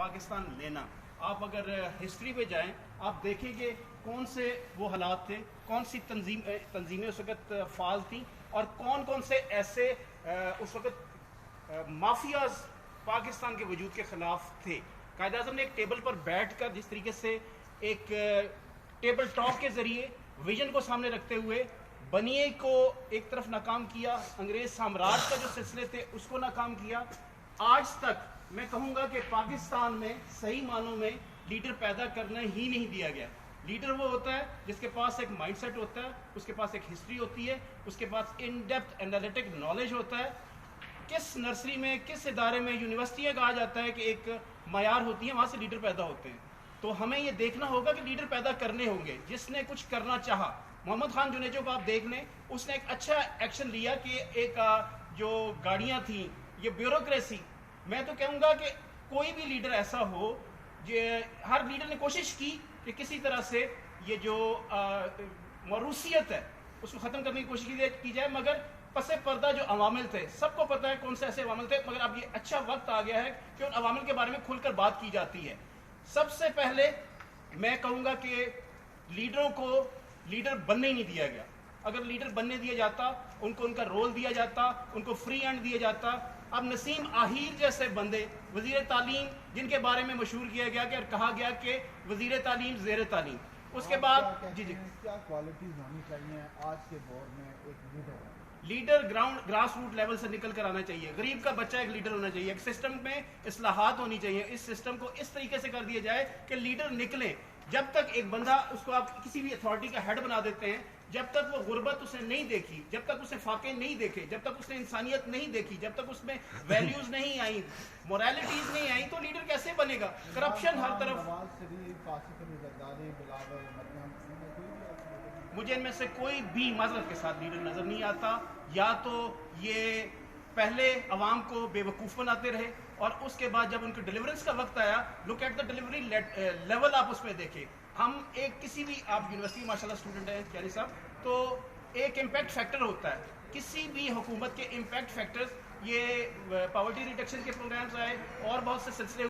پاکستان لینا. آپ اگر ہسٹری پہ جائیں آپ دیکھیں کہ کون سے وہ حالات تھے, کون سی تنظیمیں اس وقت فعال تھیں, اور کون کون سے ایسے اس وقت مافیاز پاکستان کے وجود کے خلاف تھے. قائد اعظم نے ایک ٹیبل پر بیٹھ کر جس طریقے سے ایک ٹیبل ٹاک کے ذریعے ویژن کو سامنے رکھتے ہوئے بنیے کو ایک طرف ناکام کیا, انگریز سامراج کا جو سلسلے تھے اس کو ناکام کیا. آج تک میں کہوں گا کہ پاکستان میں صحیح معنوں میں لیڈر پیدا کرنا ہی نہیں دیا گیا. لیڈر وہ ہوتا ہے جس کے پاس ایک مائنڈ سیٹ ہوتا ہے, اس کے پاس ایک ہسٹری ہوتی ہے, اس کے پاس ان ڈیپتھ انالیٹک نالج ہوتا ہے. کس نرسری میں, کس ادارے میں, یونیورسٹی میں کہا جاتا ہے کہ ایک معیار ہوتی ہے, وہاں سے لیڈر پیدا ہوتے ہیں. تو ہمیں یہ دیکھنا ہوگا کہ لیڈر پیدا کرنے ہوں گے. جس نے کچھ کرنا چاہا, محمد خان جنیجو کو آپ دیکھ لیں, اس نے ایک اچھا ایکشن لیا کہ ایک جو گاڑیاں تھیں, یہ بیوروکریسی, میں تو کہوں گا کہ کوئی بھی لیڈر ایسا ہو, ہر لیڈر نے کوشش کی کہ کسی طرح سے یہ جو موروثیت ہے اس کو ختم کرنے کی کوشش کی جائے, مگر پس پردہ جو عوامل تھے, سب کو پتہ ہے کون سے ایسے عوامل تھے, مگر اب یہ اچھا وقت آ گیا ہے کہ ان عوامل کے بارے میں کھل کر بات کی جاتی ہے. سب سے پہلے میں کہوں گا کہ لیڈروں کو لیڈر بننے ہی نہیں دیا گیا. اگر لیڈر بننے دیا جاتا, ان کو ان کا رول دیا جاتا, ان کو فری ہینڈ دیا جاتا. اب نسیم آہیر جیسے بندے, وزیر تعلیم جن کے بارے میں مشہور کیا گیا کہ کہا گیا کہ وزیر تعلیم زیر تعلیم, اس کے بعد کیا کوالٹیز ہونی چاہیے آج کے دور میں ایک لیڈر گراس روٹ لیول سے نکل کر آنا چاہیے. غریب کا بچہ ایک لیڈر ہونا چاہیے. ایک سسٹم میں اصلاحات ہونی چاہیے. اس سسٹم کو اس طریقے سے کر دیا جائے کہ لیڈر نکلے. جب تک ایک بندہ, اس کو آپ کسی بھی اتھارٹی کا ہیڈ بنا دیتے ہیں, جب تک وہ غربت اسے نہیں دیکھی, جب تک اسے فاقے نہیں دیکھے, جب تک اس نے انسانیت نہیں دیکھی, جب تک اس میں ویلیوز نہیں آئیں, موریلٹیز نہیں آئیں, تو لیڈر کیسے بنے گا؟ کرپشن ہر طرف. مجھے ان میں سے کوئی بھی معذرت کے ساتھ لیڈر نظر نہیں آتا. یا تو یہ پہلے عوام کو بے وقوف بناتے رہے, اور اس کے بعد جب ان کے ڈیلیورنس کا وقت آیا, look at the delivery level, آپ اس میں دیکھیں. ہم ایک کسی بھی, آپ یونیورسٹی ماشاء اللہ اسٹوڈنٹ ہیں یعنی صاحب, تو ایک امپیکٹ فیکٹر ہوتا ہے. کسی بھی حکومت کے امپیکٹ فیکٹرز, یہ پاورٹی ریڈکشن کے پروگرامز آئے اور بہت سے سلسلے